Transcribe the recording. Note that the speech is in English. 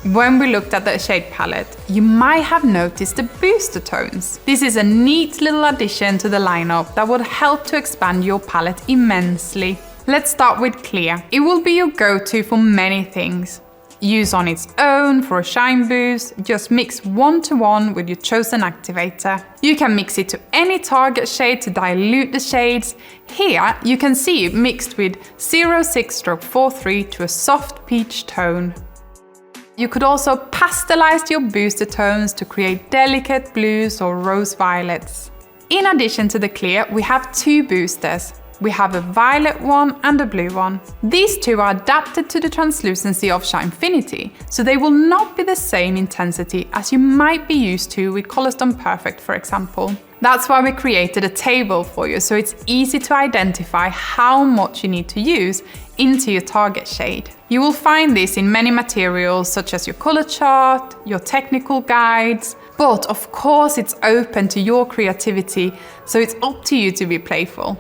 When we looked at the shade palette, you might have noticed the booster tones. This is a neat little addition to the lineup that would help to expand your palette immensely. Let's start with clear. It will be your go-to for many things. Use on its own for a shine boost, just mix 1-to-1 with your chosen activator. You can mix it to any target shade to dilute the shades. Here you can see it mixed with 06/43 to a soft peach tone. You could also pasteurize your booster tones to create delicate blues or rose violets. In addition to the clear, we have 2 boosters. We have a violet one and a blue one. These 2 are adapted to the translucency of SHINEFINITY, so they will not be the same intensity as you might be used to with Colors Done Perfect, for example. That's why we created a table for you, so it's easy to identify how much you need to use into your target shade. You will find this in many materials such as your color chart, your technical guides, but of course it's open to your creativity, so it's up to you to be playful.